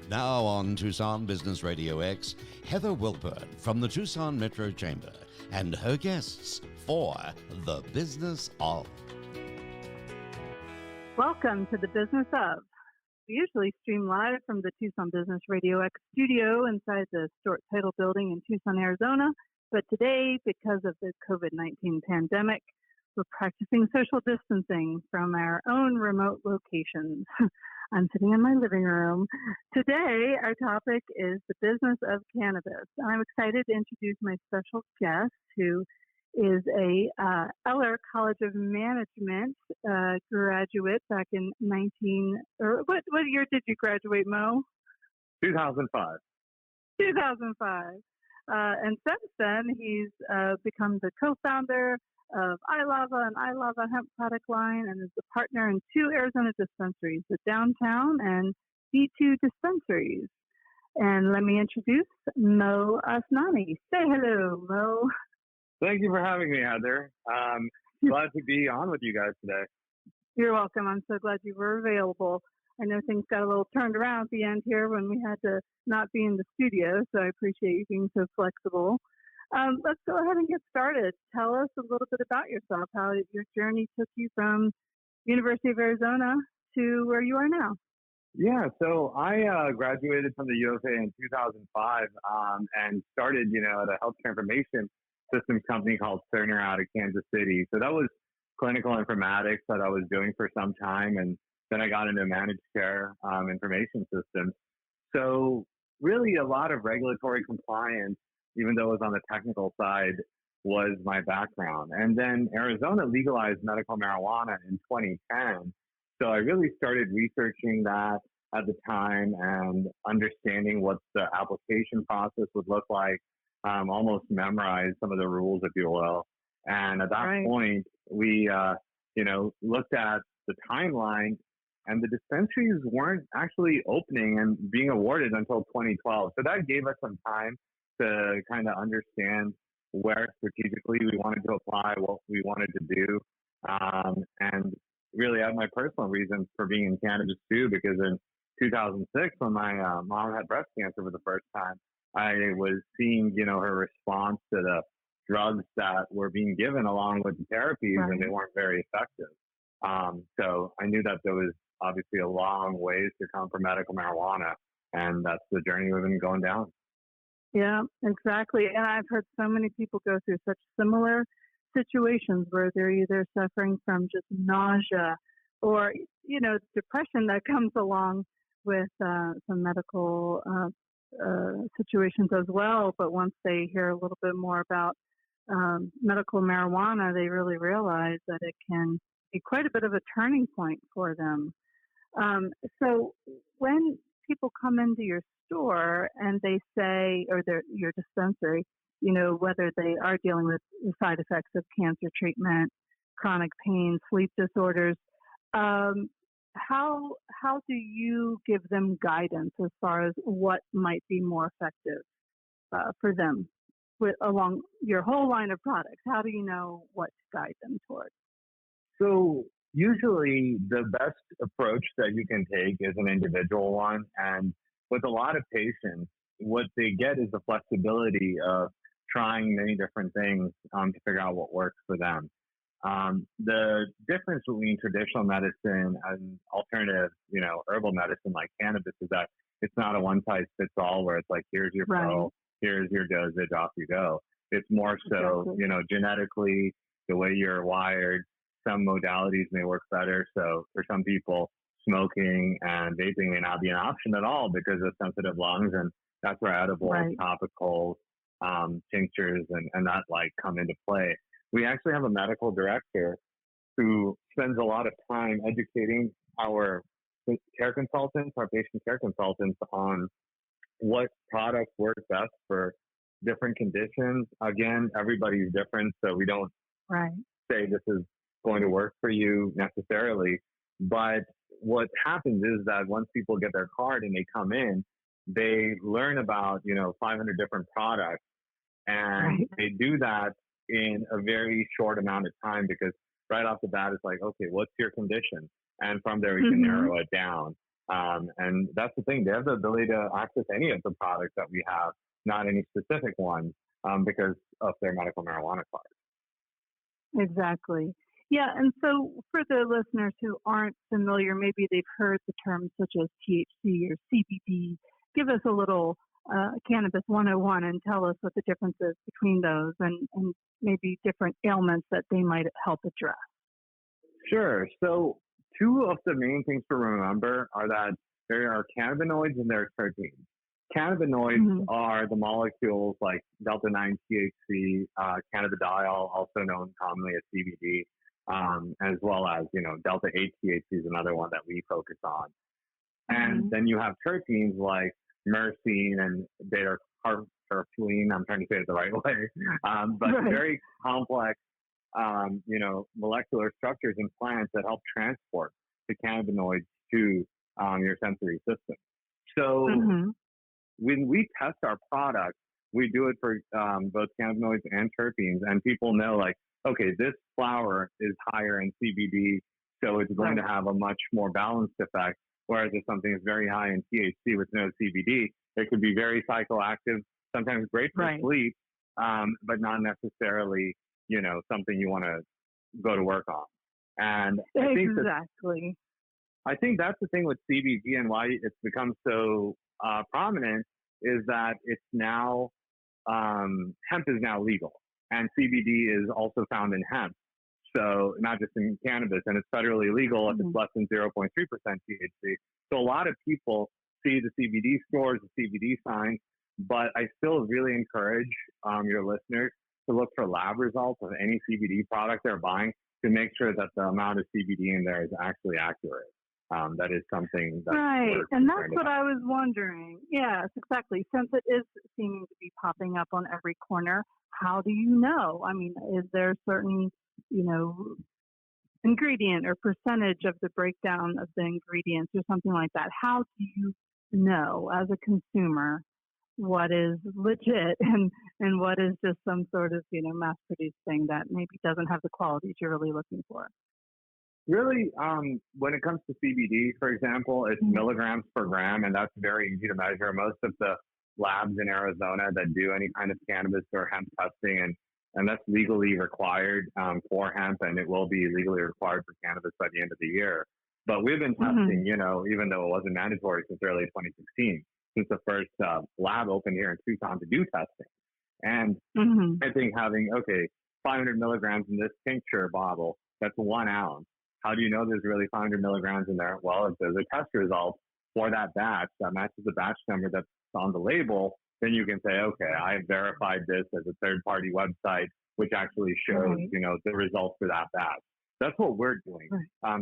Now on Tucson Business RadioX, Heather Wilpert from the Tucson Metro Chamber and her guests for The Business Of. Welcome to The Business Of. We usually stream live from the Tucson Business RadioX studio inside the Stewart Title building in Tucson, Arizona. But today, because of the COVID-19 pandemic, we're practicing social distancing from our own remote locations. I'm sitting in my living room. Today, our topic is the business of cannabis. I'm excited to introduce my special guest, who is a Eller College of Management graduate back in what year did you graduate, Mo? 2005. 2005. And since then, he's become the co-founder of iLava and iLava Hemp product line, and is the partner in 2 Arizona dispensaries, the Downtown and B2 dispensaries. And let me introduce Mo Asnani. Say hello, Mo. Thank you for having me, Heather. Glad to be on with you guys today. You're welcome. I'm so glad you were available. I know things got a little turned around at the end here when we had to not be in the studio, so I appreciate you being so flexible. Let's go ahead and get started. Tell us a little bit about yourself, how your journey took you from University of Arizona to where you are now. Yeah, so I graduated from the U of A in 2005 and started, at a healthcare information systems company called Cerner out of Kansas City. So that was clinical informatics that I was doing for some time, and then I got into managed care information systems. So really a lot of regulatory compliance, even though it was on the technical side, was my background. And then Arizona legalized medical marijuana in 2010. So I really started researching that at the time and understanding what the application process would look like, almost memorized some of the rules, if you will. And at that point, we, looked at the timeline, and the dispensaries weren't actually opening and being awarded until 2012. So that gave us some time to kind of understand where strategically we wanted to apply, what we wanted to do. And really I had my personal reasons for being in cannabis too, because in 2006, when my mom had breast cancer for the first time, I was seeing, her response to the drugs that were being given along with the therapies, and they weren't very effective. So I knew that there was obviously a long ways to come for medical marijuana, and that's the journey we've been going down. Yeah, exactly. And I've heard so many people go through such similar situations where they're either suffering from just nausea or, depression that comes along with some medical situations as well. But once they hear a little bit more about medical marijuana, they really realize that it can be quite a bit of a turning point for them. So when people come into your store and they say, or your dispensary, whether they are dealing with the side effects of cancer treatment, chronic pain, sleep disorders, how do you give them guidance as far as what might be more effective for them along your whole line of products? How do you know what to guide them towards? So usually the best approach that you can take is an individual one. And with a lot of patients, what they get is the flexibility of trying many different things to figure out what works for them. The difference between traditional medicine and alternative, herbal medicine like cannabis is that it's not a one-size-fits-all where it's like, here's your pill, here's your dosage, off you go. It's more so, genetically, the way you're wired. Some modalities may work better. So for some people, smoking and vaping may not be an option at all because of sensitive lungs, and that's where edibles, topicals, tinctures, and that come into play. We actually have a medical director who spends a lot of time educating our care consultants, our patient care consultants, on what products work best for different conditions. Again, everybody's different, so we don't say this is going to work for you necessarily. But what happens is that once people get their card and they come in, they learn about, 500 different products, and they do that in a very short amount of time, because right off the bat, it's like, okay, what's your condition? And from there, we can narrow it down. And that's the thing. They have the ability to access any of the products that we have, not any specific ones, because of their medical marijuana card. Exactly. Yeah, and so for the listeners who aren't familiar, maybe they've heard the terms such as THC or CBD. Give us a little Cannabis 101 and tell us what the difference is between those and maybe different ailments that they might help address. Sure. So two of the main things to remember are that there are cannabinoids and there are terpenes. Cannabinoids are the molecules like delta-9 THC, cannabidiol, also known commonly as CBD, as well as, delta-8 THC is another one that we focus on. And then you have terpenes like myrcene and beta-carotene. I'm trying to say it the right way, but very complex, molecular structures in plants that help transport the cannabinoids to your sensory system. So when we test our product, we do it for both cannabinoids and terpenes, and people know, like, okay, this flower is higher in CBD, so it's going to have a much more balanced effect. Whereas if something is very high in THC with no CBD, it could be very psychoactive, sometimes great for sleep, but not necessarily, something you want to go to work on. And I think that's the thing with CBD and why it's become so prominent is that it's now, hemp is now legal, and CBD is also found in hemp. So not just in cannabis, and it's federally legal if it's less than 0.3% THC. So a lot of people see the CBD stores, the CBD signs, but I still really encourage your listeners to look for lab results of any CBD product they're buying to make sure that the amount of CBD in there is actually accurate. That is something that and that's what I was wondering. Yes, exactly. Since it is seeming to be popping up on every corner, how do you know? I mean, is there certain ingredient or percentage of the breakdown of the ingredients or something like that? How do you know as a consumer what is legit and what is just some sort of, mass-produced thing that maybe doesn't have the qualities you're really looking for? Really, when it comes to CBD, for example, it's milligrams per gram, and that's very easy to measure. Most of the labs in Arizona that do any kind of cannabis or hemp testing, and that's legally required for hemp, and it will be legally required for cannabis by the end of the year. But we've been testing, even though it wasn't mandatory since early 2016, since the first lab opened here in Tucson to do testing. And I think having, 500 milligrams in this tincture bottle, that's 1 ounce. How do you know there's really 500 milligrams in there? Well, if there's a test result for that batch that matches the batch number that's on the label, then you can say, okay, I verified this as a third-party website, which actually shows, the results for that batch. That's what we're doing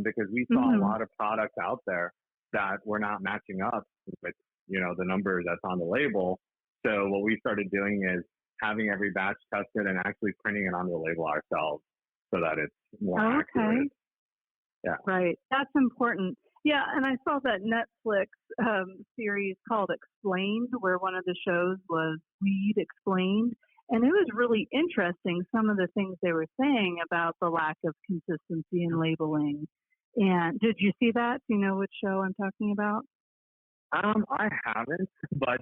because we saw a lot of products out there that were not matching up with, the number that's on the label. So what we started doing is having every batch tested and actually printing it on the label ourselves so that it's more accurate. Yeah. Right. That's important. Yeah, and I saw that Netflix series called Explained, where one of the shows was Weed Explained. And it was really interesting, some of the things they were saying about the lack of consistency in labeling. And did you see that? Do you know which show I'm talking about? I haven't, but,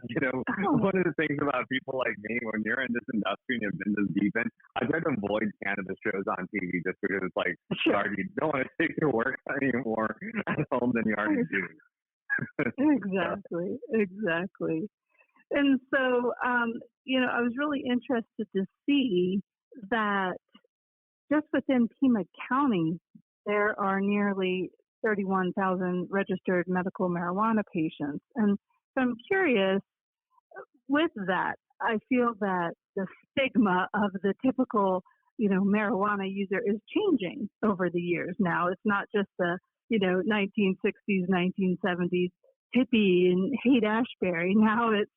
one of the things about people like me, when you're in this industry and you've been this deep in, I try to avoid cannabis shows on TV just because it's like, sorry, you don't want to take your work anymore at home than you already do. Exactly. And so, I was really interested to see that just within Pima County, there are nearly 31,000 registered medical marijuana patients. And so I'm curious, with that, I feel that the stigma of the typical, marijuana user is changing over the years now. It's not just the, 1960s, 1970s hippie and Haight-Ashbury. Now it's,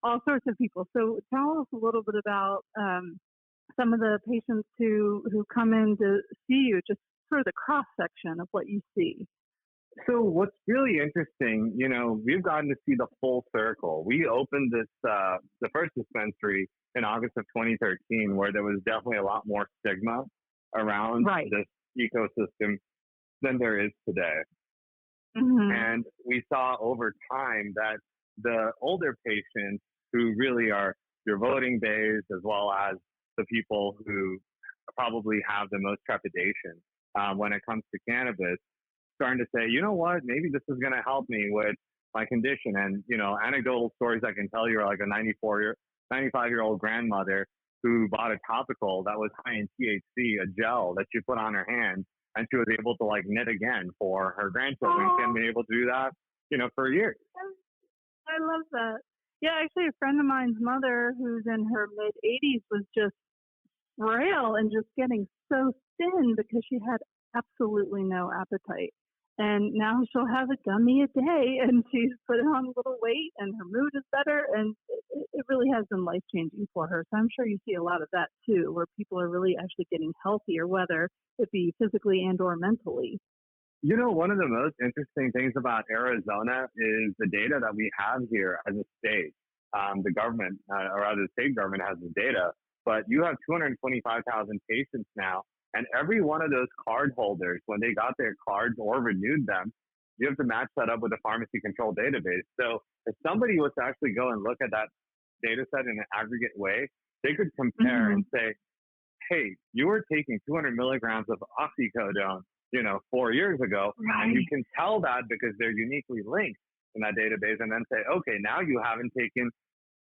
all sorts of people. So tell us a little bit about some of the patients who come in to see you, just for the cross section of what you see. So what's really interesting, we've gotten to see the full circle. We opened this, the first dispensary in August of 2013, where there was definitely a lot more stigma around this ecosystem than there is today. And we saw over time that the older patients who really are your voting base, as well as the people who probably have the most trepidation when it comes to cannabis, starting to say, you know what, maybe this is going to help me with my condition. And, you know, anecdotal stories I can tell you are like a 95-year-old grandmother who bought a topical that was high in THC, a gel that she put on her hand, and she was able to like knit again for her grandchildren. She hadn't been able to do that, you know, for years. I love that. Yeah, actually, a friend of mine's mother, who's in her mid-80s, was just frail and just getting so thin because she had absolutely no appetite. And now she'll have a gummy a day, and she's put on a little weight, and her mood is better, and it really has been life-changing for her. So I'm sure you see a lot of that, too, where people are really actually getting healthier, whether it be physically and or mentally. You know, one of the most interesting things about Arizona is the data that we have here as a state. The government, or rather the state government, has the data, but you have 225,000 patients now, and every one of those card holders, when they got their cards or renewed them, you have to match that up with a pharmacy control database. So if somebody was to actually go and look at that data set in an aggregate way, they could compare and say, hey, you were taking 200 milligrams of oxycodone, you know, 4 years ago, and you can tell that because they're uniquely linked in that database, and then say, okay, now you haven't taken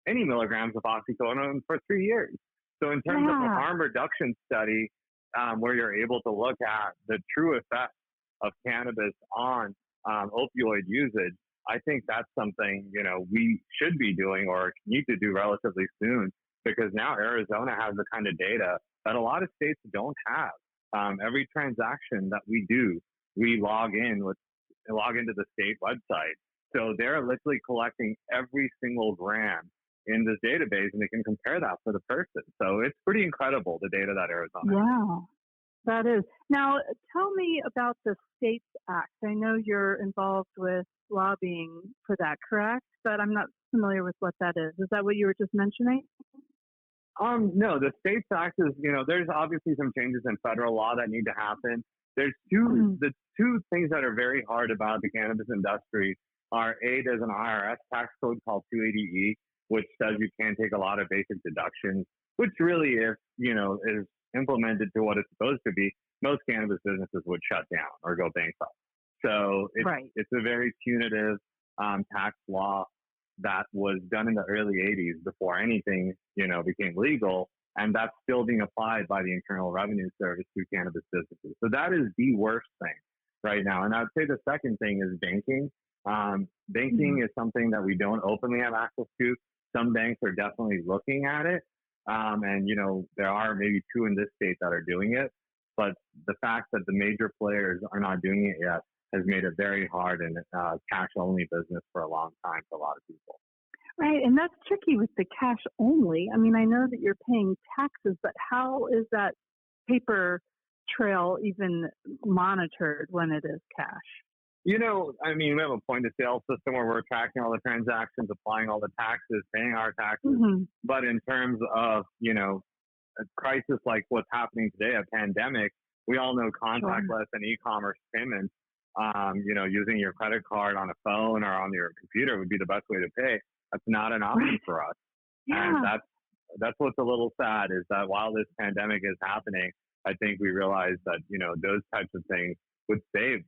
any milligrams of oxycodone for 3 years. So in terms of a harm reduction study, where you're able to look at the true effect of cannabis on opioid usage, I think that's something, you know, we should be doing or need to do relatively soon, because now Arizona has the kind of data that a lot of states don't have. Every transaction that we do, we log into the state website. So they're literally collecting every single gram in this database, and they can compare that for the person. So it's pretty incredible, the data that Arizona has. Yeah, that is. Now, tell me about the States Act. I know you're involved with lobbying for that, correct? But I'm not familiar with what that is. Is that what you were just mentioning? No, the States Act is, you know, there's obviously some changes in federal law that need to happen. There's the two things that are very hard about the cannabis industry are, A, there's an IRS tax code called 280E, which says you can't take a lot of basic deductions, which really, if, you know, is implemented to what it's supposed to be, most cannabis businesses would shut down or go bankrupt. So it's a very punitive tax law that was done in the early 80s before anything, you know, became legal. And that's still being applied by the Internal Revenue Service to cannabis businesses. So that is the worst thing right now. And I'd say the second thing is banking. Banking is something that we don't openly have access to. Some banks are definitely looking at it. And, you know, there are maybe 2 in this state that are doing it. But the fact that the major players are not doing it yet has made it very hard in cash-only business for a long time for a lot of people. Right, and that's tricky with the cash only. I mean, I know that you're paying taxes, but how is that paper trail even monitored when it is cash? You know, I mean, we have a point-of-sale system where we're tracking all the transactions, applying all the taxes, paying our taxes. But in terms of, you know, a crisis like what's happening today, a pandemic, we all know contactless and e-commerce payments, you know, using your credit card on a phone or on your computer would be the best way to pay. That's not an option for us. And that's what's a little sad, is that while this pandemic is happening, I think we realize that, you know, those types of things would save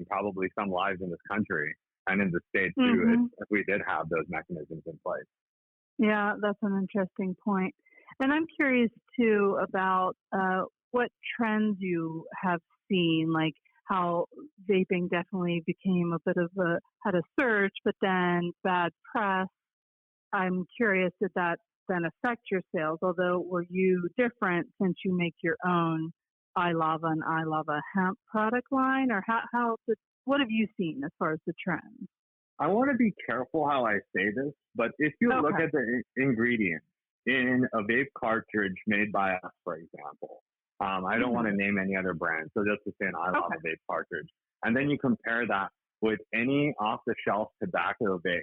probably some lives in this country and in the state too, if we did have those mechanisms in place. Yeah, that's an interesting point. And I'm curious too about what trends you have seen, like how vaping definitely became a bit of had a surge, but then bad press. I'm curious, did that then affect your sales? Although, were you different since you make your own iLava and iLava hemp product line, or what have you seen as far as the trends? I want to be careful how I say this, but if you look at the ingredients in a vape cartridge made by us, for example, I don't want to name any other brand, so just to say an iLava vape cartridge, and then you compare that with any off-the-shelf tobacco vape,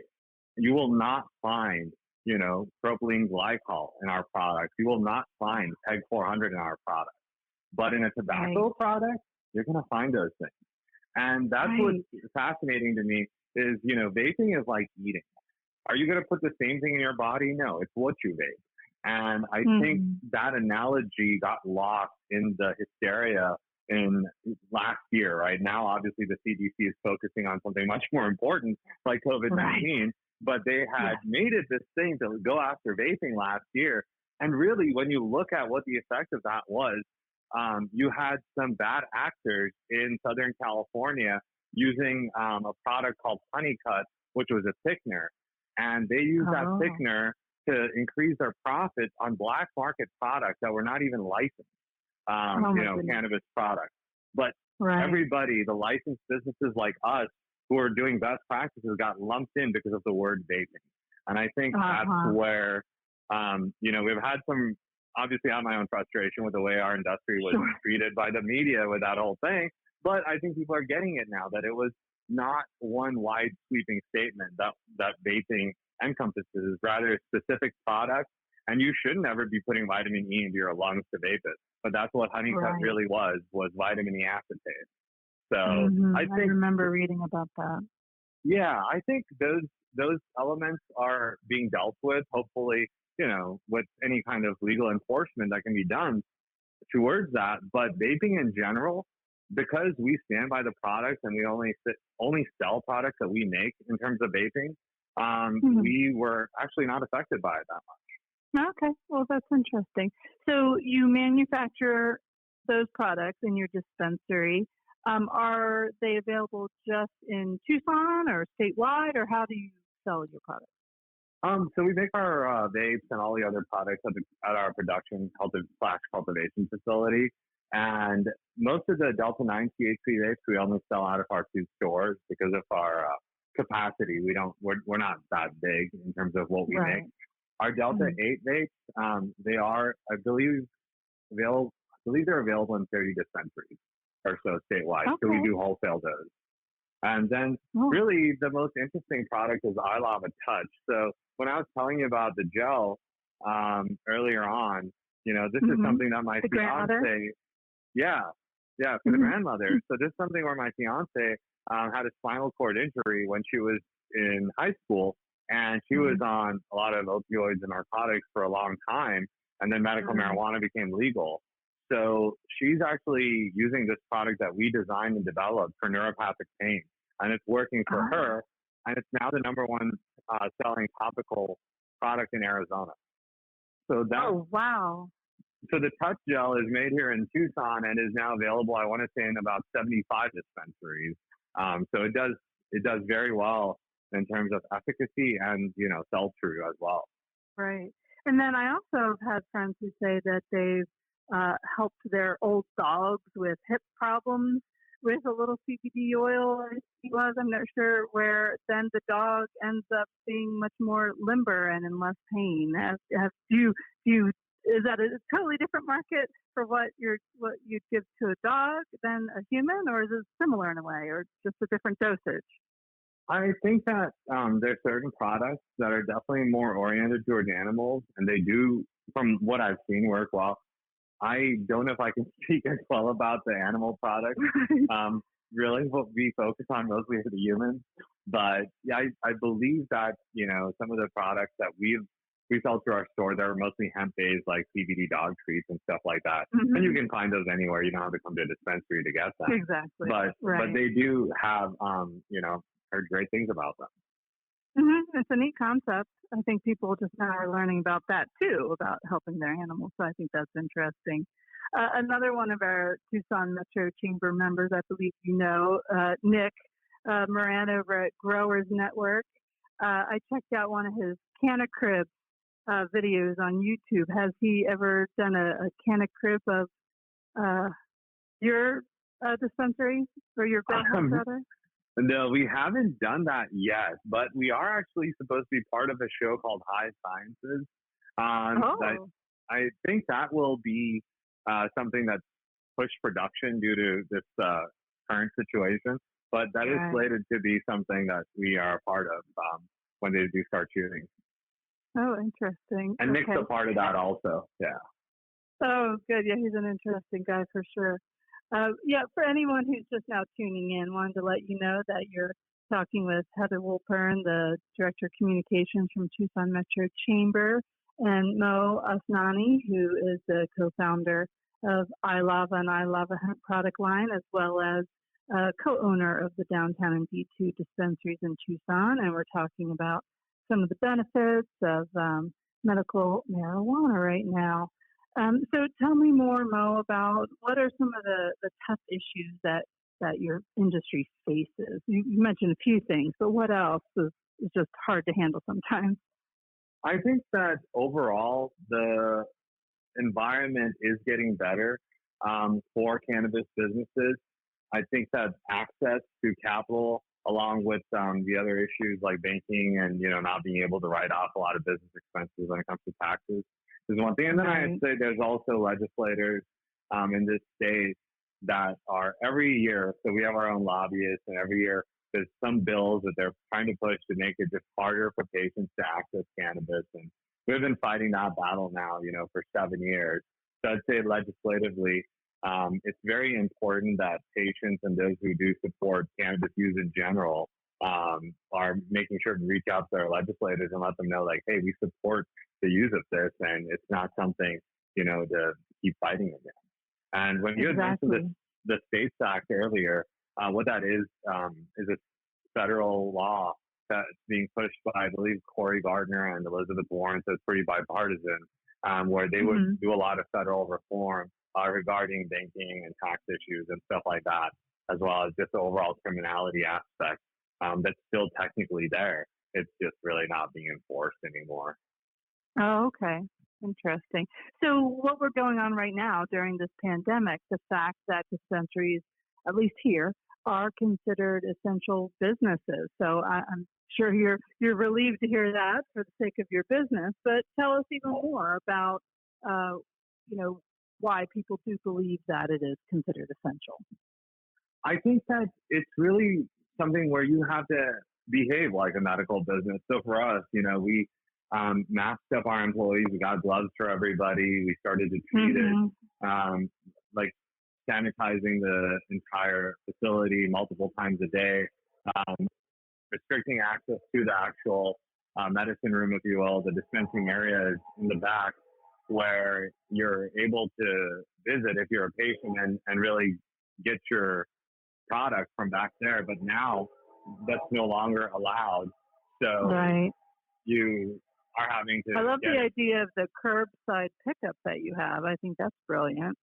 you will not find, you know, propylene glycol in our products. You will not find PEG 400 in our product. But in a tobacco product, you're going to find those things. And that's what's fascinating to me is, vaping is like eating. Are you going to put the same thing in your body? No, it's what you vape. And I think that analogy got lost in the hysteria in last year, right? Now, obviously, the CDC is focusing on something much more important like COVID-19, but they had made it this thing to go after vaping last year. And really, when you look at what the effect of that was, you had some bad actors in Southern California using a product called Honeycut, which was a thickener. And they used that thickener to increase their profits on black market products that were not even licensed, cannabis products. But everybody, the licensed businesses like us who are doing best practices got lumped in because of the word vaping. And I think that's where, we've had some, obviously I have my own frustration with the way our industry was treated by the media with that whole thing. But I think people are getting it now that it was not one wide sweeping statement that vaping encompasses, rather specific products. And you should never be putting vitamin E into your lungs to vape it. But that's what Honeycut really was vitamin E acetate. So I remember reading about that. Yeah, I think those elements are being dealt with, hopefully, with any kind of legal enforcement that can be done towards that. But vaping in general, because we stand by the products and we only sell products that we make in terms of vaping, we were actually not affected by it that much. Okay, well, that's interesting. So you manufacture those products in your dispensary. Are they available just in Tucson or statewide, or how do you sell your products? So we make our vapes and all the other products at our production cultivation facility. And most of the Delta 9 THC vapes we only sell out of our 2 stores because of our capacity. We're not that big in terms of what we make. Our Delta 8 vapes, they are, I believe they're available in 30 dispensaries or so statewide. So we do wholesale those. And then really the most interesting product is I Lava Touch. So when I was telling you about the gel earlier on, this is something that my fiance, for the grandmother. So this is something where my fiance had a spinal cord injury when she was in high school, and she was on a lot of opioids and narcotics for a long time, and then medical marijuana became legal. So she's actually using this product that we designed and developed for neuropathic pain, and it's working for her, and it's now the #1 selling topical product in Arizona. So So the Touch Gel is made here in Tucson and is now available, I want to say, in about 75 dispensaries. So it does very well in terms of efficacy and, sell-through as well. Right. And then I also have had friends who say that they've helped their old dogs with hip problems with a little CBD oil, I'm not sure, where then the dog ends up being much more limber and in less pain. Is that a totally different market for what you'd give to a dog than a human, or is it similar in a way, or just a different dosage? I think that there's certain products that are definitely more oriented towards animals, and they do, from what I've seen, work well. I don't know if I can speak as well about the animal products. Really, what we focus on mostly for the humans. But yeah, I believe that, some of the products that we sell through our store, they're mostly hemp-based, like CBD dog treats and stuff like that. And you can find those anywhere. You don't have to come to a dispensary to get them. Exactly. But they do have, heard great things about them. It's a neat concept. I think people just now are learning about that too, about helping their animals. So I think that's interesting. Another one of our Tucson Metro Chamber members, I believe Nick Moran over at Growers Network. I checked out one of his Cannacrib videos on YouTube. Has he ever done a Cannacrib of your dispensary or your greenhouse, rather? No, we haven't done that yet, but we are actually supposed to be part of a show called High Sciences. I think that will be something that's pushed production due to this current situation, but that is slated to be something that we are a part of when they do start shooting. Oh, interesting. And Nick's a part of that also, yeah. Oh, good. Yeah, he's an interesting guy for sure. Yeah, for anyone who's just now tuning in, wanted to let you know that you're talking with Heather Wolpern, the Director of Communications from Tucson Metro Chamber, and Mo Asnani, who is the co-founder of iLava and iLava Hemp product line, as well as co-owner of the Downtown and D2 dispensaries in Tucson. And we're talking about some of the benefits of medical marijuana right now. So tell me more, Mo, about what are some of the tough issues that your industry faces? You mentioned a few things, but what else is just hard to handle sometimes? I think that overall the environment is getting better for cannabis businesses. I think that access to capital, along with the other issues like banking and not being able to write off a lot of business expenses when it comes to taxes, is one thing. And then I'd say there's also legislators in this state that are every year. So we have our own lobbyists, and every year there's some bills that they're trying to push to make it just harder for patients to access cannabis. And we've been fighting that battle now, for 7 years. So I'd say legislatively, it's very important that patients and those who do support cannabis use in general are making sure to reach out to their legislators and let them know, like, hey, we support the use of this, and it's not something, to keep fighting against. And when you had mentioned the STATES Act earlier, what that is a federal law that's being pushed by, I believe, Cory Gardner and Elizabeth Warren, so it's pretty bipartisan, where they would do a lot of federal reform regarding banking and tax issues and stuff like that, as well as just the overall criminality aspect that's still technically there. It's just really not being enforced anymore. Oh, okay. Interesting. So what we're going on right now during this pandemic, the fact that dispensaries, at least here, are considered essential businesses. So I'm sure you're relieved to hear that for the sake of your business, but tell us even more about, why people do believe that it is considered essential. I think that it's really something where you have to behave like a medical business. So for us, we masked up our employees. We got gloves for everybody. We started to treat it like sanitizing the entire facility multiple times a day, restricting access to the actual medicine room, if you will. The dispensing area is in the back, where you're able to visit if you're a patient and really get your product from back there. But now that's no longer allowed. So you are having to... I love the idea of the curbside pickup that you have. I think that's brilliant.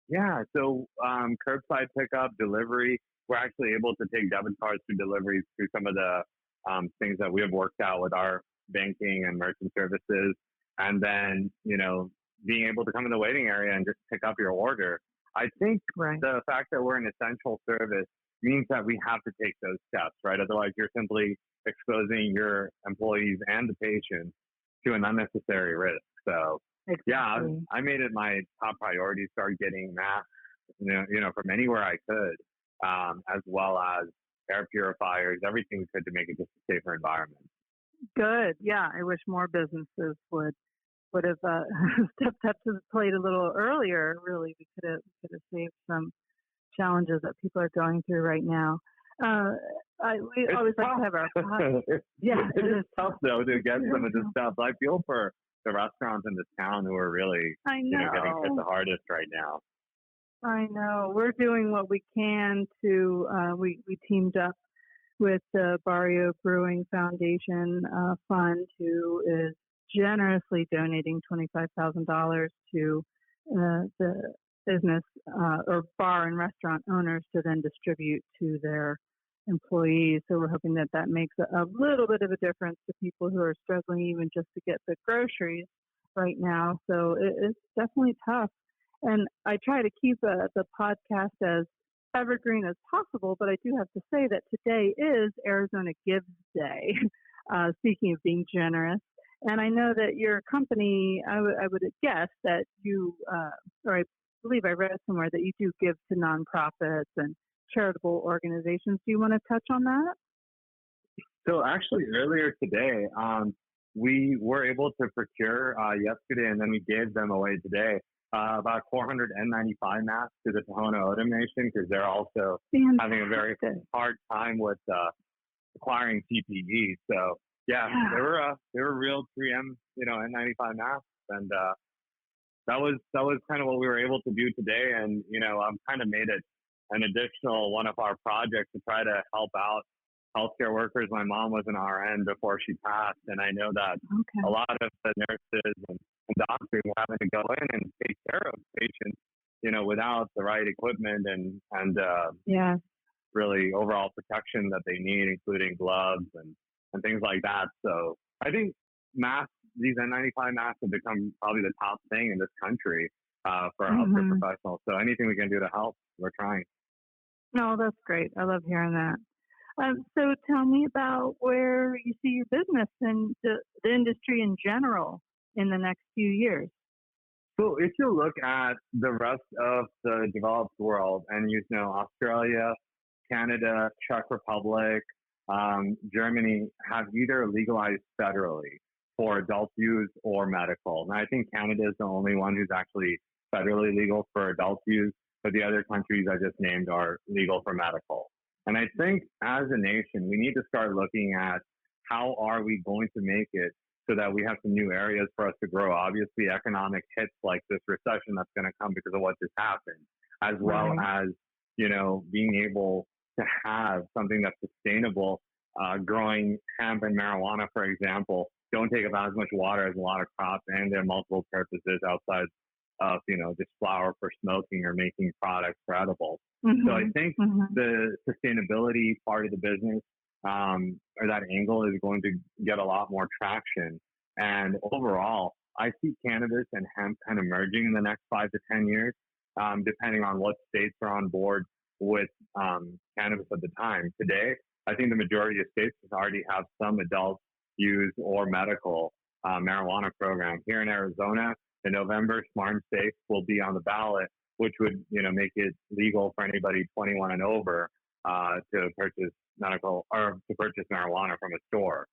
Yeah, so curbside pickup, delivery, we're actually able to take debit cards through deliveries through some of the things that we have worked out with our banking and merchant services. And then, being able to come in the waiting area and just pick up your order. I think the fact that we're an essential service means that we have to take those steps, right? Otherwise, you're simply exposing your employees and the patients to an unnecessary risk. So, yeah, I made it my top priority to start getting masks, from anywhere I could, as well as air purifiers, everything we could to make it just a safer environment. Good. Yeah, I wish more businesses would have stepped up to the plate a little earlier. Really, we could have saved some challenges that people are going through right now. We always like to have our it is tough though to get some of this stuff. I feel for the restaurants in this town who are really getting hit the hardest right now. I know. We're doing what we can to. We teamed up with the Barrio Brewing Foundation Fund, who is generously donating $25,000 to the business or bar and restaurant owners to then distribute to their employees. So we're hoping that makes a little bit of a difference to people who are struggling even just to get the groceries right now. So it's definitely tough. And I try to keep the podcast as evergreen as possible, but I do have to say that today is Arizona Gives Day, speaking of being generous. And I know that your company, I would guess that you, or I believe I read somewhere that you do give to nonprofits and charitable organizations. Do you want to touch on that? So actually earlier today, we were able to procure yesterday, and then we gave them away today, about 400 N95 masks to the Tohono O'odham Nation because they're also having a very hard time with acquiring PPE. So yeah, they were real 3M, N95 masks, and that was kind of what we were able to do today. And I'm kind of made it an additional one of our projects to try to help out healthcare workers. My mom was an RN before she passed, and I know that a lot of the nurses and doctors were having to go in and take care of patients, without the right equipment and really overall protection that they need, including gloves and things like that. So I think masks, these N95 masks have become probably the top thing in this country for healthcare professionals. So anything we can do to help, we're trying. No, that's great. I love hearing that. So tell me about where you see your business and the industry in general in the next few years. So if you look at the rest of the developed world and Australia, Canada, Czech Republic, Germany have either legalized federally for adult use or medical. And I think Canada is the only one who's actually federally legal for adult use, but the other countries I just named are legal for medical. And I think as a nation, we need to start looking at how are we going to make it so that we have some new areas for us to grow. Obviously, economic hits like this recession that's going to come because of what just happened, as well as, being able to have something that's sustainable. Growing hemp and marijuana, for example, don't take up as much water as a lot of crops, and there are multiple purposes outside of, just flower for smoking or making products for edibles. So I think the sustainability part of the business or that angle is going to get a lot more traction. And overall, I see cannabis and hemp kind of merging in the next 5 to 10 years, depending on what states are on board with cannabis at the time. Today, I think the majority of states already have some adult use or medical marijuana program. Here in Arizona, in November, Smart and Safe will be on the ballot, which would make it legal for anybody 21 and over to purchase medical or to purchase marijuana from a store.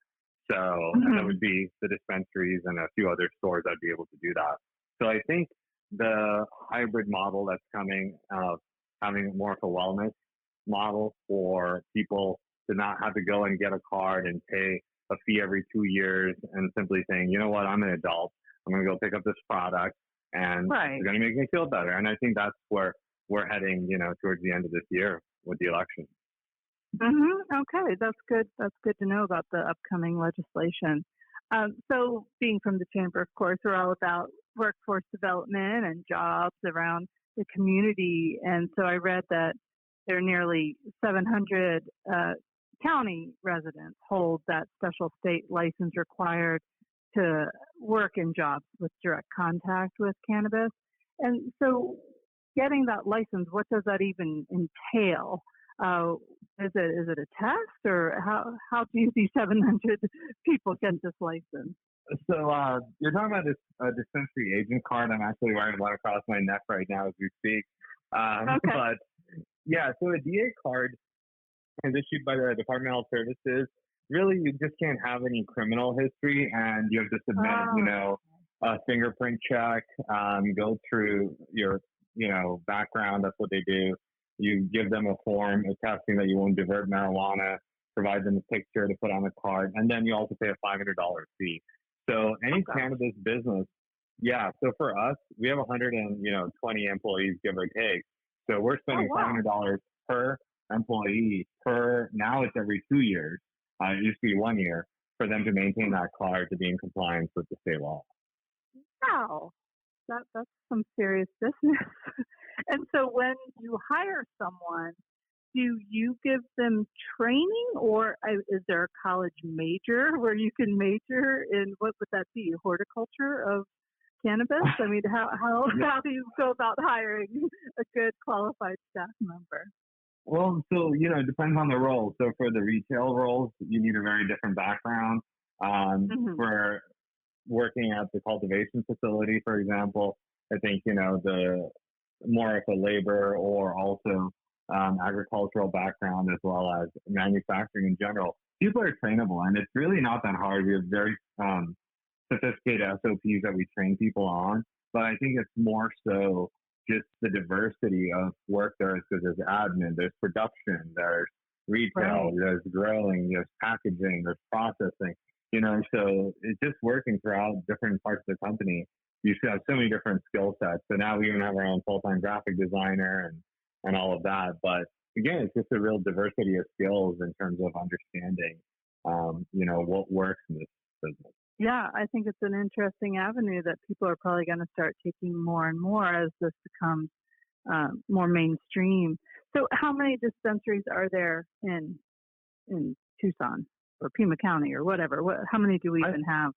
So and that would be the dispensaries and a few other stores that'd be able to do that. So I think the hybrid model that's coming of having more of a wellness model for people to not have to go and get a card and pay a fee every 2 years and simply saying, you know what, I'm an adult. I'm going to go pick up this product and it's going to make me feel better. And I think that's where we're heading, towards the end of this year with the election. Okay, that's good. That's good to know about the upcoming legislation. So being from the Chamber, of course, we're all about workforce development and jobs around the community. And so I read that there are nearly 700 county residents hold that special state license required to work in jobs with direct contact with cannabis. And so getting that license, what does that even entail? Is it a test, or how do you see 700 people get this license? So you're talking about this dispensary agent card. I'm actually wearing one across my neck right now as we speak. But yeah, so a DEA card is issued by the Department of Health Services. Really, you just can't have any criminal history, and you have to submit, a fingerprint check, go through your, background. That's what they do. You give them a form attesting that you won't divert marijuana, provide them a picture to put on the card, and then you also pay a $500 fee. So any cannabis business, so for us, we have 120 employees, give or take. So we're spending $500 per employee now it's every 2 years. It used to be 1 year for them to maintain that card to be in compliance with the state law. Wow, that's some serious business. And so when you hire someone, do you give them training, or is there a college major where you can major in, what would that be, horticulture of cannabis? I mean, how do you go about hiring a good qualified staff member? Well, so, it depends on the role. So for the retail roles, you need a very different background. For working at the cultivation facility, for example, I think, the more of a labor or also agricultural background as well as manufacturing in general, people are trainable, and it's really not that hard. We have very sophisticated SOPs that we train people on. but I think it's more so just the diversity of work there is, because there's admin, there's production, there's retail, there's growing, there's packaging, there's processing, so it's just working throughout different parts of the company. You should have so many different skill sets. So now we even have our own full-time graphic designer and all of that. But again, it's just a real diversity of skills in terms of understanding, what works in this business. Yeah, I think it's an interesting avenue that people are probably going to start taking more and more as this becomes more mainstream. So how many dispensaries are there in Tucson or Pima County or whatever? How many do we even have?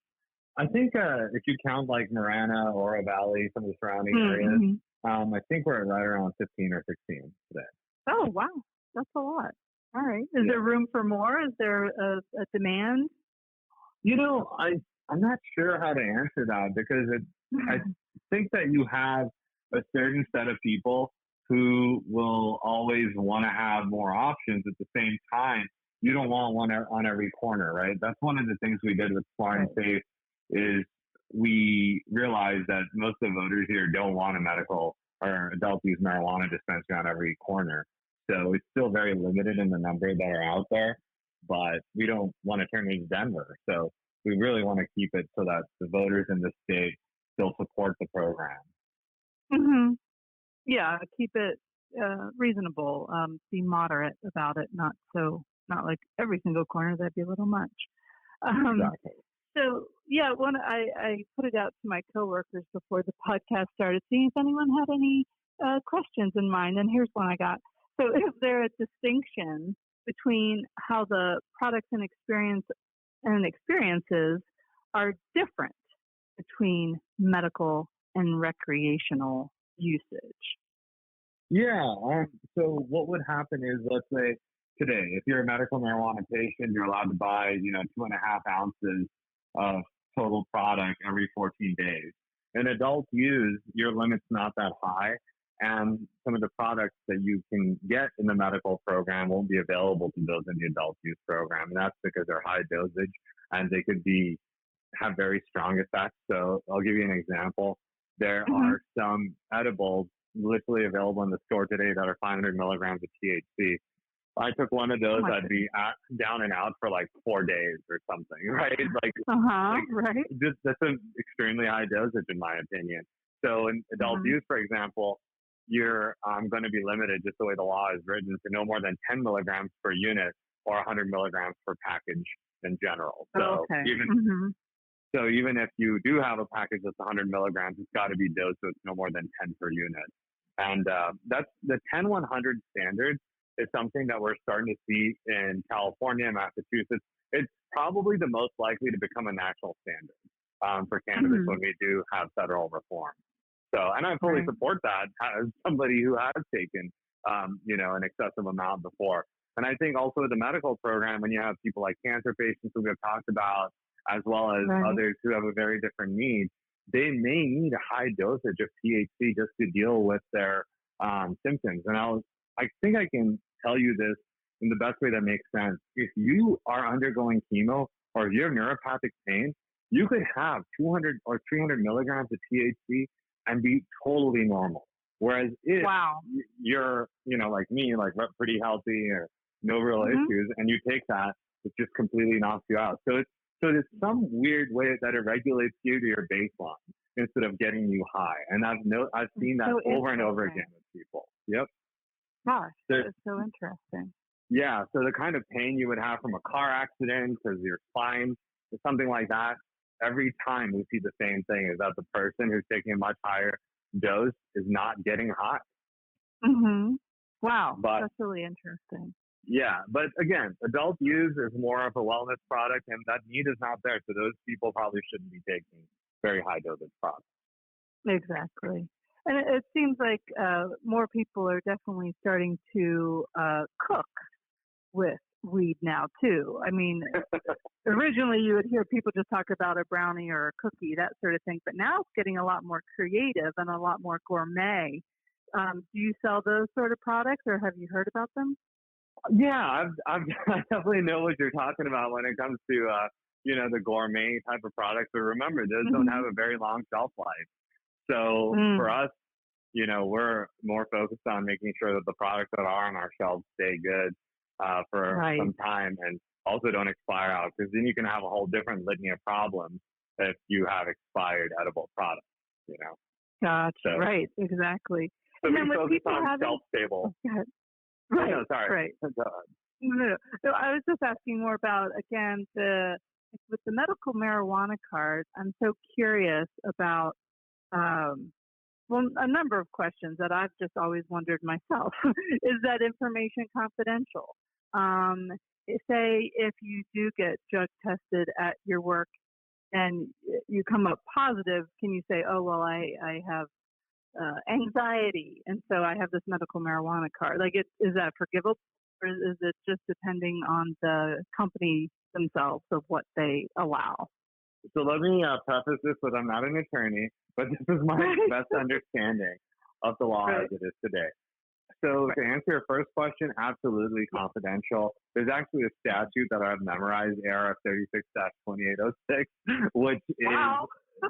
I think if you count like Marana, Oro Valley, some of the surrounding areas, I think we're right around 15 or 16 today. Oh, wow. That's a lot. All right. Is there room for more? Is there a demand? I'm not sure how to answer that, because I think that you have a certain set of people who will always want to have more options. At the same time, you don't want one on every corner, right? That's one of the things we did with Smart and Safe, is we realized that most of the voters here don't want a medical or adult use marijuana dispensary on every corner. So it's still very limited in the number that are out there, but we don't want to turn it into Denver. So we really want to keep it so that the voters in the state still support the program. Mm-hmm. Yeah, keep it reasonable. Be moderate about it. Not like every single corner. That'd be a little much. Exactly. So yeah, I put it out to my coworkers before the podcast started, seeing if anyone had any questions in mind. And here's one I got. So is there a distinction between how the products and experiences are different between medical and recreational usage? Yeah. So what would happen is, let's say today, if you're a medical marijuana patient, you're allowed to buy, 2.5 ounces of total product every 14 days. In adult use, your limit's not that high, and some of the products that you can get in the medical program won't be available to those in the adult use program, and that's because they're high dosage and they could have very strong effects. So I'll give you an example. There are some edibles literally available in the store today that are 500 milligrams of THC. I took one of those, I'd be down and out for like 4 days or something, right? Right. That's an extremely high dosage in my opinion. So in adult use, for example, you're going to be limited, just the way the law is written, to no more than 10 milligrams per unit or 100 milligrams per package in general. So even if you do have a package that's 100 milligrams, it's got to be dosed so it's no more than 10 per unit. And that's the 10-100 standard is something that we're starting to see in California and Massachusetts. It's probably the most likely to become a national standard for cannabis when we do have federal reform. So, and I fully support that as somebody who has taken, an excessive amount before. And I think also the medical program, when you have people like cancer patients who we've talked about, as well as others who have a very different need, they may need a high dosage of THC just to deal with their symptoms. And I think I can tell you this in the best way that makes sense. If you are undergoing chemo or if you have neuropathic pain, you could have 200 or 300 milligrams of THC and be totally normal. Whereas if you're, like me, like pretty healthy or no real issues, and you take that, it just completely knocks you out. So there's some weird way that it regulates you to your baseline instead of getting you high. And I've seen that over and over again with people. Yep. Gosh, that's so interesting. Yeah. So the kind of pain you would have from a car accident because your spine or something like that, every time we see the same thing is that the person who's taking a much higher dose is not getting high. Wow. That's really interesting. Yeah. But again, adult use is more of a wellness product, and that need is not there. So those people probably shouldn't be taking very high dosage products. Exactly. And it seems like more people are definitely starting to cook with weed now, too. I mean, originally you would hear people just talk about a brownie or a cookie, that sort of thing. But now it's getting a lot more creative and a lot more gourmet. Do you sell those sort of products, or have you heard about them? Yeah, I definitely know what you're talking about when it comes to, the gourmet type of products. But remember, those don't have a very long shelf life. So for us, we're more focused on making sure that the products that are on our shelves stay good for some time and also don't expire out, because then you can have a whole different litany of problems if you have expired edible products, Gotcha. So, right, exactly. So and we then with focus people on shelf-stable. Right, no, sorry. Right. No, I was just asking more about, again, with the medical marijuana card. I'm so curious about, a number of questions that I've just always wondered myself. Is that information confidential? Say if you do get drug tested at your work and you come up positive, can you say, oh, well, I have anxiety, and so I have this medical marijuana card? Like, is that forgivable, or is it just depending on the company themselves of what they allow? So let me preface this with, I'm not an attorney, but this is my best understanding of the law as it is today. So to answer your first question, absolutely confidential. There's actually a statute that I've memorized, ARF 36-2806, which is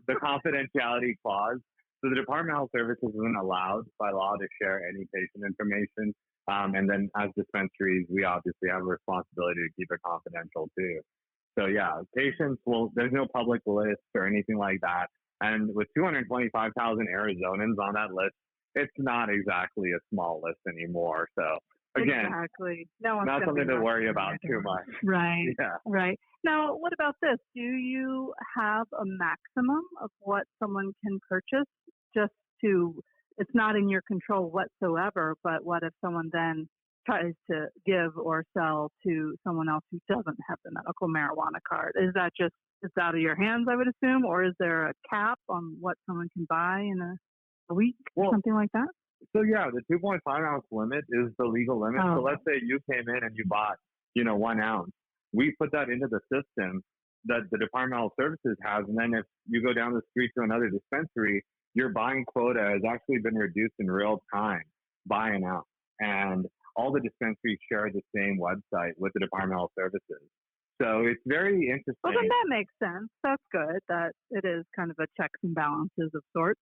the confidentiality clause. So the Department of Health Services isn't allowed by law to share any patient information. And then as dispensaries, we obviously have a responsibility to keep it confidential too. So yeah, patients there's no public list or anything like that. And with 225,000 Arizonans on that list, it's not exactly a small list anymore. So again, not something to worry about too much. Right. Yeah. Right. Now, what about this? Do you have a maximum of what someone can purchase? It's not in your control whatsoever, but what if someone then tries to give or sell to someone else who doesn't have the medical marijuana card? Is that just, it's out of your hands, I would assume, or is there a cap on what someone can buy in a week or something like that? So yeah, the 2.5 ounce limit is the legal limit. So let's say you came in and you bought, 1 ounce. We put that into the system that the Department of Health Services has, and then if you go down the street to another dispensary, your buying quota has actually been reduced in real time by an ounce. And all the dispensaries share the same website with the Department of Health Services. So it's very interesting. Well, then that makes sense. That's good that it is kind of a checks and balances of sorts.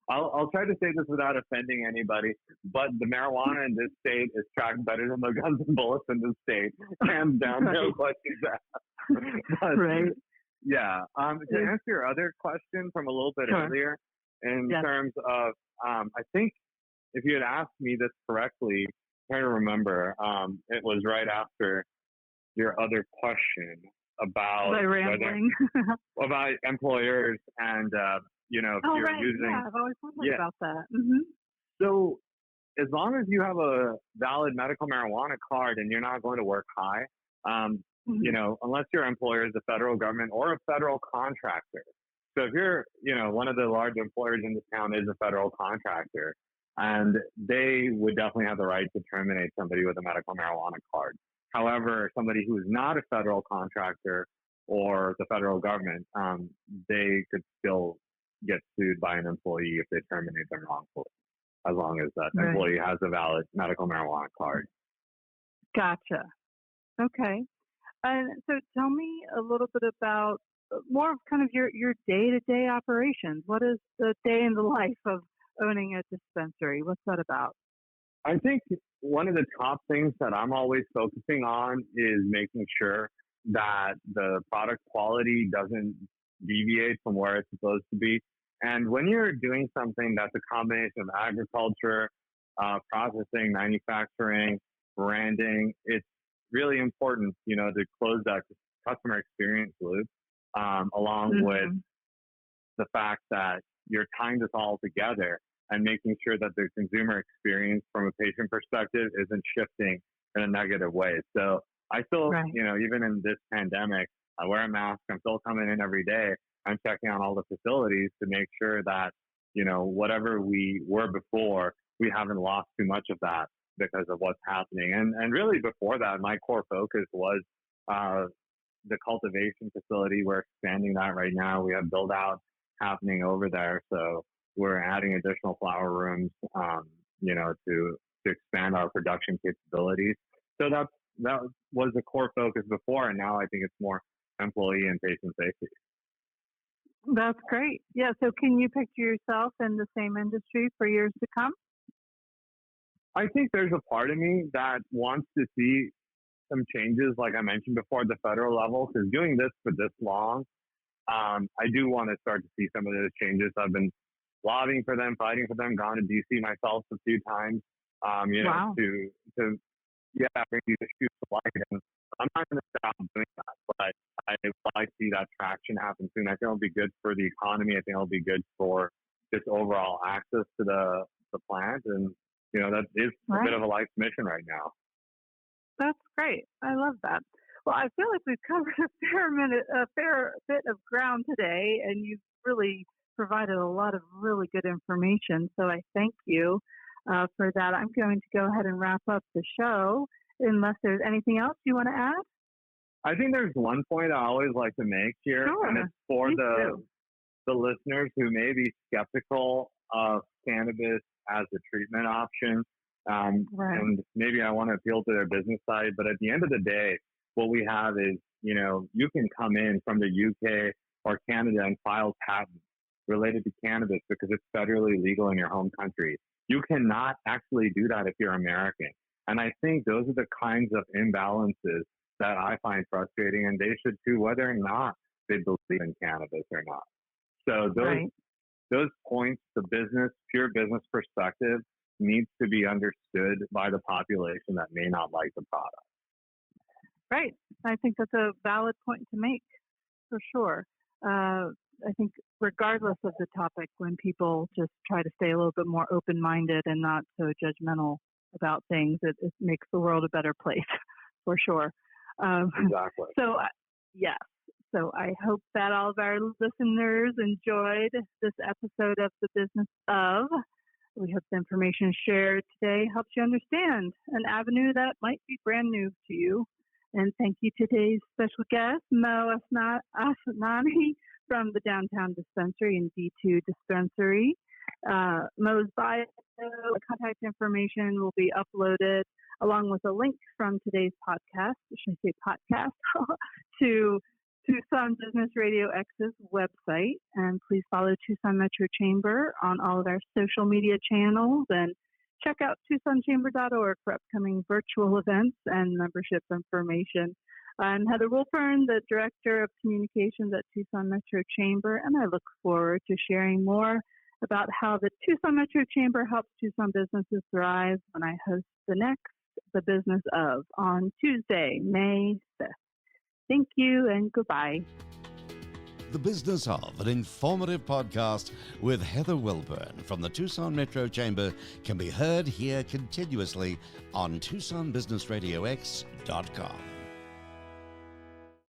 I'll try to say this without offending anybody, but the marijuana in this state is tracked better than the guns and bullets in this state. Hands down, no questions asked. Right. Yeah. To answer your other question from a little bit earlier, in terms of, I think if you had asked me this correctly, I'm trying to remember, it was right after your other question about about employers and if you're using. I've always wondered about that. Mm-hmm. So as long as you have a valid medical marijuana card and you're not going to work high, unless your employer is the federal government or a federal contractor. So if you're, one of the large employers in this town is a federal contractor, and they would definitely have the right to terminate somebody with a medical marijuana card. However, somebody who is not a federal contractor or the federal government, they could still get sued by an employee if they terminate them wrongfully, as long as that employee has a valid medical marijuana card. Gotcha. Okay. And so tell me a little bit about more of kind of your day-to-day operations. What is the day in the life of owning a dispensary? What's that about? I think one of the top things that I'm always focusing on is making sure that the product quality doesn't deviate from where it's supposed to be. And when you're doing something that's a combination of agriculture, processing, manufacturing, branding, it's really important, to close that customer experience loop, along with the fact that you're tying this all together and making sure that the consumer experience from a patient perspective isn't shifting in a negative way. So I still, even in this pandemic, I wear a mask. I'm still coming in every day. I'm checking on all the facilities to make sure that, whatever we were before, we haven't lost too much of that because of what's happening. And really before that, my core focus was the cultivation facility. We're expanding that right now. We have build out happening over there. So we're adding additional flower rooms, to expand our production capabilities. So that was the core focus before, and now I think it's more employee and patient safety. That's great. Yeah. So can you picture yourself in the same industry for years to come? I think there's a part of me that wants to see some changes, like I mentioned before, at the federal level, because doing this for this long, I do want to start to see some of those changes. I've been lobbying for them, fighting for them, gone to DC myself a few times, Wow. to bring these issues to light. And I'm not going to stop doing that, but I see that traction happen soon. I think it'll be good for the economy. I think it'll be good for just overall access to the plant. And, that is a bit of a life's mission right now. That's great. I love that. Well, I feel like we've covered a fair bit of ground today, and you've really provided a lot of really good information. So I thank you for that. I'm going to go ahead and wrap up the show unless there's anything else you want to add. I think there's one point I always like to make here, and it's for the listeners who may be skeptical of cannabis as a treatment option. And maybe I want to appeal to their business side, but at the end of the day, what we have is, you can come in from the UK or Canada and file patents related to cannabis because it's federally legal in your home country. You cannot actually do that if you're American. And I think those are the kinds of imbalances that I find frustrating, and they should too, whether or not they believe in cannabis or not. So those points, the pure business perspective, needs to be understood by the population that may not like the product. Right. I think that's a valid point to make, for sure. I think regardless of the topic, when people just try to stay a little bit more open-minded and not so judgmental about things, it makes the world a better place, for sure. Exactly. So, yes. So I hope that all of our listeners enjoyed this episode of The Business of. We hope the information shared today helps you understand an avenue that might be brand new to you. And thank you to today's special guest, Mo Asnani from the Downtown Dispensary and D2 Dispensary. Mo's bio and contact information will be uploaded along with a link from today's podcast, to Tucson Business RadioX's website. And please follow Tucson Metro Chamber on all of our social media channels, and check out TucsonChamber.org for upcoming virtual events and membership information. I'm Heather Wolfern, the Director of Communications at Tucson Metro Chamber, and I look forward to sharing more about how the Tucson Metro Chamber helps Tucson businesses thrive when I host the next The Business of on Tuesday, May 5th. Thank you and goodbye. The Business of, an informative podcast with Heather Wilburn from the Tucson Metro Chamber, can be heard here continuously on TucsonBusinessRadioX.com.